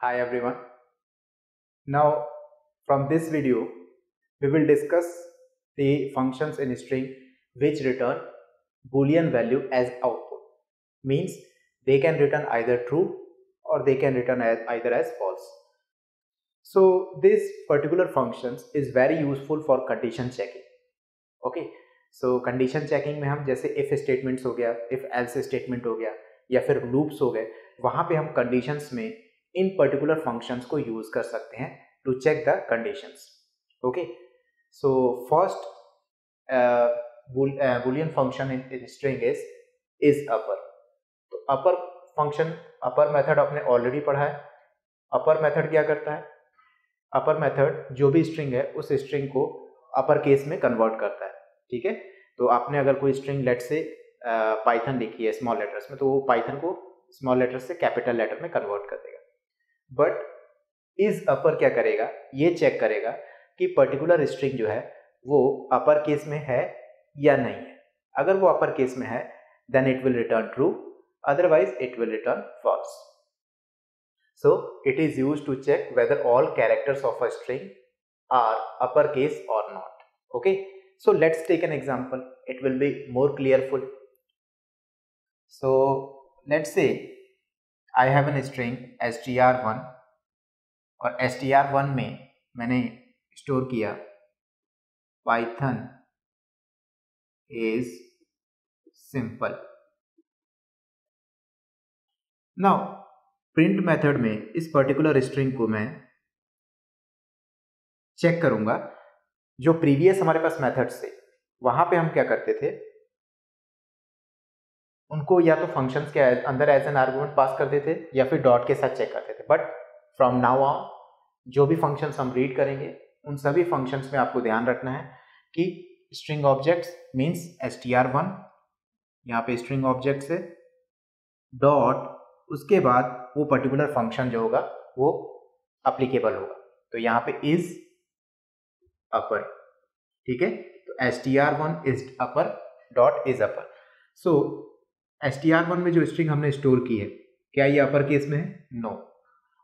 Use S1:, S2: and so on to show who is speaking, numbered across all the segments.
S1: Hi everyone. Now from this video we will discuss the functions in string which return boolean value as output. Means they can return either true or they can return either as false. So this particular functions is very useful for condition checking. Okay. So condition checking में हम जैसे if statements हो गया, if else statement हो गया या फिर loops हो गए, वहां पे हम conditions में इन पर्टिकुलर फंक्शंस को यूज कर सकते हैं to check the conditions. Okay, so first boolean function in string is upper. तो अपर फंक्शन, अपर मेथड आपने ऑलरेडी पढ़ा है. अपर मेथड क्या करता है? अपर मेथड जो भी स्ट्रिंग है उस स्ट्रिंग को अपर केस में कन्वर्ट करता है. ठीक है, तो आपने अगर कोई स्ट्रिंग लेट से पाइथन लिखी है स्मॉल लेटर्स में, तो वो पाइथन को स्मॉल लेटर से कैपिटल लेटर में कन्वर्ट कर देगा. बट इज अपर क्या करेगा? ये चेक करेगा कि पर्टिकुलर स्ट्रिंग जो है वो अपर केस में है या नहीं है. अगर वो अपर केस में है then it will return true, otherwise it will return false. So it is used to check whether all characters of a string are upper case और not. Okay, so let's take an example. It will be more clearful. So let's say I have an string str1 और str1 में मैंने store किया Python is simple. Now print method में इस particular string को मैं check करूंगा. जो प्रीवियस हमारे पास मेथड्स थे वहां पे हम क्या करते थे, उनको या तो फंक्शंस के अंदर एज एन आर्गुमेंट पास करते थे या फिर डॉट के साथ चेक करते थे. बट फ्रॉम नाउ ऑन जो भी फंक्शंस हम रीड करेंगे उन सभी फंक्शंस में आपको ध्यान रखना है कि स्ट्रिंग ऑब्जेक्ट्स मींस str1, यहाँ पे स्ट्रिंग ऑब्जेक्ट्स है, डॉट, उसके बाद वो पर्टिकुलर फंक्शन जो होगा वो अप्लीकेबल होगा. तो यहाँ पे इज अपर. ठीक है, तो str1 is upper dot is upper. So str1 में जो स्ट्रिंग हमने स्टोर की है क्या ये अपर केस में है? नो,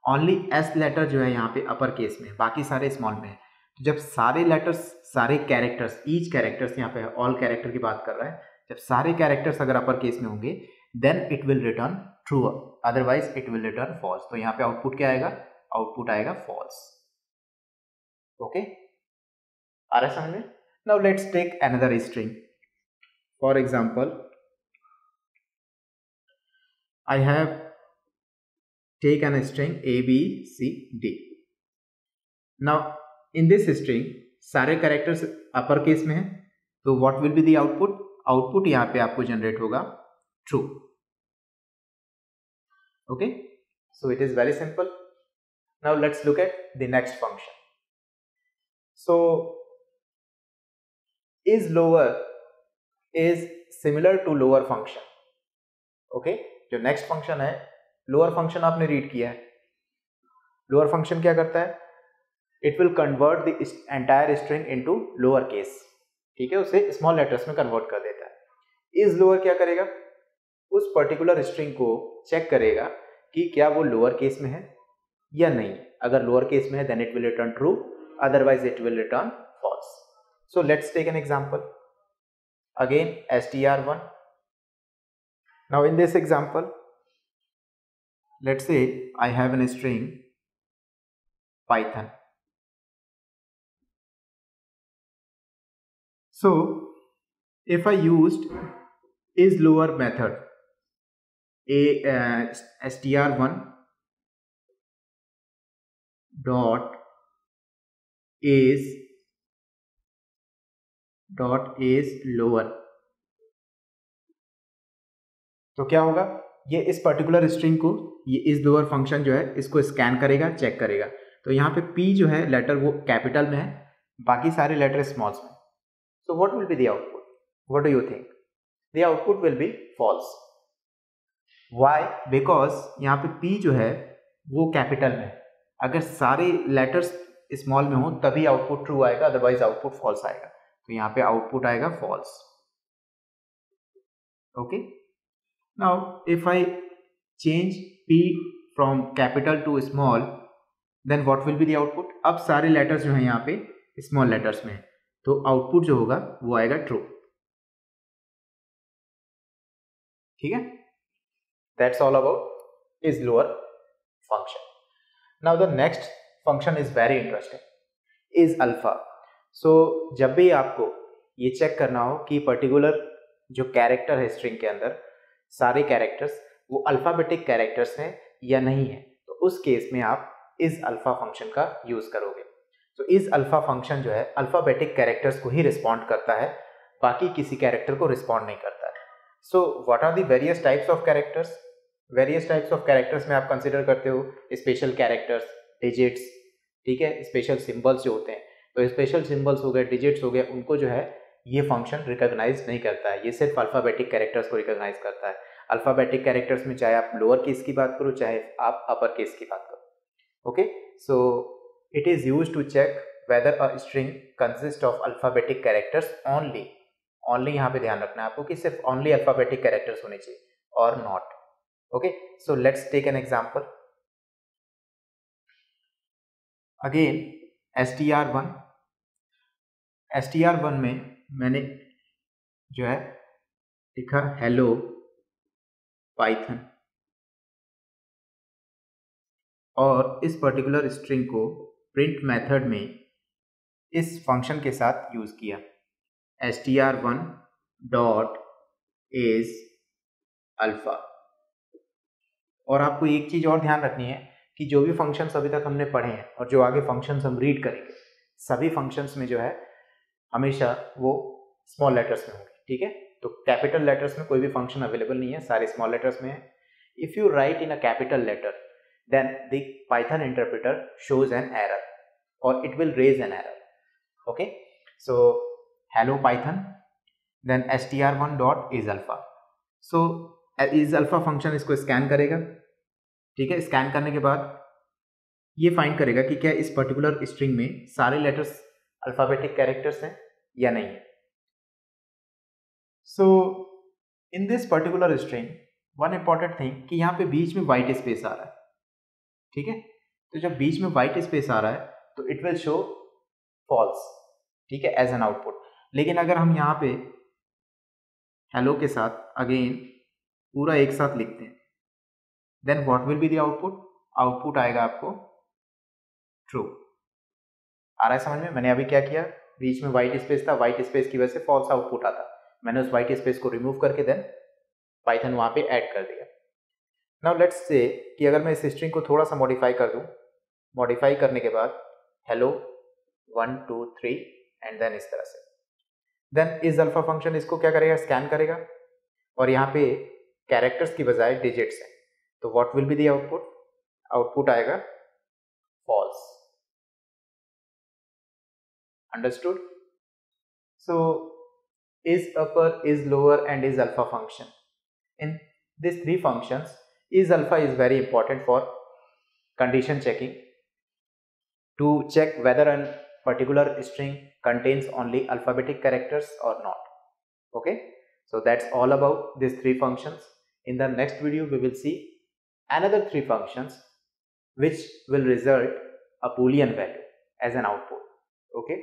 S1: ओनली s लेटर जो है यहाँ पे अपर केस में है, बाकी सारे स्मॉल में है. तो जब सारे लेटर्स, सारे कैरेक्टर्स, ईच कैरेक्टर्स यहाँ पे ऑल कैरेक्टर की बात कर रहा है, जब सारे कैरेक्टर्स अगर अपर केस में होंगे then it will return true, otherwise it will return false. तो यहाँ पे आउटपुट क्या आएगा? आउटपुट आएगा फॉल्स. ओके, आ रहा है समझ में? Now let's take another string. For example I have taken a string A, B, C, D. Now in this string सारे कैरेक्टर्स अपर केस में हैं, तो what will be the output? Output यहाँ पे आपको जनरेट होगा true. Okay, so it is very simple. Now let's look at the next function. So is lower is similar to lower function. Okay, जो next function है lower function आपने read किया है. Lower function क्या करता है? It will convert the entire string into lower case. ठीक है, उसे स्मॉल लेटर्स में कन्वर्ट कर देता है. इज लोअर क्या करेगा? उस पर्टिकुलर स्ट्रिंग को चेक करेगा कि क्या वो लोअर केस में है या नहीं. अगर लोअर केस में है then it will return true, otherwise it will return false. So let's take an example. Again str1. Now in this example, let's say I have a string Python. So if I used is lower method, str1 dot is lower, तो क्या होगा? ये इस particular string को, ये इस lower function जो है इसको स्कैन करेगा, चेक करेगा. तो यहाँ पे P जो है लेटर वो कैपिटल में है, बाकी सारे लेटर स्मॉल्स में. So what will be the output? What do you think? The output will be false. Why? Because यहाँ पे P जो है वो कैपिटल में है. अगर सारे लेटर्स स्मॉल में हो तभी आउटपुट ट्रू आएगा, अदरवाइज आउटपुट फॉल्स आएगा. तो यहाँ पे आउटपुट आएगा false. Okay, now if I change P from capital to small, then what will be the output. अब सारे लेटर्स जो हैं यहाँ पे स्मॉल लेटर्स में है, तो आउटपुट जो होगा वो आएगा ट्रू। ठीक है, that's all about is lower function. Now the next function is very interesting, is alpha. So जब भी आपको ये चेक करना हो कि पर्टिकुलर जो कैरेक्टर है स्ट्रिंग के अंदर सारे कैरेक्टर्स वो अल्फाबेटिक कैरेक्टर्स हैं या नहीं है, तो उस केस में आप इज अल्फा फंक्शन का यूज करोगे। तो इज अल्फा फंक्शन जो है अल्फाबेटिक कैरेक्टर्स को ही रिस्पॉन्ड करता है, बाकी किसी कैरेक्टर को रिस्पॉन्ड नहीं करता है। So what are the various types of characters. Various types of characters में आप कंसिडर करते हो स्पेशल कैरेक्टर्स, डिजिट्स, ठीक है, स्पेशल सिंबल्स जो होते हैं, तो स्पेशल सिंबल्स हो गए, डिजिट्स हो गए, उनको जो है ये फंक्शन रिकॉग्नाइज नहीं करता है, ये सिर्फ अल्फाबेटिक कैरेक्टर्स को रिकॉग्नाइज करता है। अल्फाबेटिक कैरेक्टर्स में चाहे आप लोअर केस की बात करो चाहे आप अपर केस की बात करो। Okay, so it is used to check whether a string consist of alphabetic characters only. Only यहाँ पे ध्यान रखना है आपको कि सिर्फ ओनली अल्फाबेटिक कैरेक्टर्स होने चाहिए और not. Okay, so let's take an example. Again str1, str1 में मैंने जो है लिखा हेलो पाइथन, और इस पर्टिकुलर स्ट्रिंग को प्रिंट मेथड में इस फंक्शन के साथ यूज किया str1 डॉट इज अल्फा। और आपको एक चीज और ध्यान रखनी है कि जो भी फंक्शंस अभी तक हमने पढ़े हैं और जो आगे फंक्शंस हम रीड करेंगे, सभी फंक्शंस में जो है हमेशा वो स्मॉल लेटर्स में होंगे। ठीक है, तो कैपिटल लेटर्स में कोई भी फंक्शन अवेलेबल नहीं है, सारे स्मॉल लेटर्स में है। If you write in a capital letter then the Python interpreter shows an error or it will raise an error. Okay, so hello Python, then str1 dot is alpha. So is alpha function इसको scan करेगा। ठीक है, scan करने के बाद ये find करेगा कि क्या इस पर्टिकुलर स्ट्रिंग में सारे लेटर्स अल्फाबेटिक कैरेक्टर्स हैं या नहीं है। So in this particular string one important thing कि यहाँ पे बीच में व्हाइट स्पेस आ रहा है। ठीक है, तो जब बीच में व्हाइट स्पेस आ रहा है तो इट विल शो फॉल्स, ठीक है, एज एन आउटपुट। लेकिन अगर हम यहाँ पे हेलो के साथ अगेन पूरा एक साथ लिखते हैं, then what will be the output. Output आएगा आपको ट्रू। आ रहा है समझ में? मैंने अभी क्या किया, बीच में व्हाइट स्पेस था, व्हाइट स्पेस की वजह से फॉल्स आउटपुट आता, मैंने उस व्हाइट स्पेस को रिमूव करके देन पाइथन वहाँ पे ऐड कर दिया। नाउ लेट्स से कि अगर मैं इस स्ट्रिंग को थोड़ा सा मॉडिफाई कर दूं, मॉडिफाई करने के बाद हेलो 1 2 3 एंड देन इस तरह से, देन इज अल्फा फंक्शन इसको क्या करेगा, स्कैन करेगा, और यहाँ पे कैरेक्टर्स की बजाय डिजिट्स हैं, तो what will be the output. Output आएगा false. Understood? So is upper, is lower and is alpha function, in these three functions is alpha is very important for condition checking, to check whether a particular string contains only alphabetic characters or not. Okay, so that's all about these three functions. In the next video we will see another three functions which will result a boolean value as an output. Okay.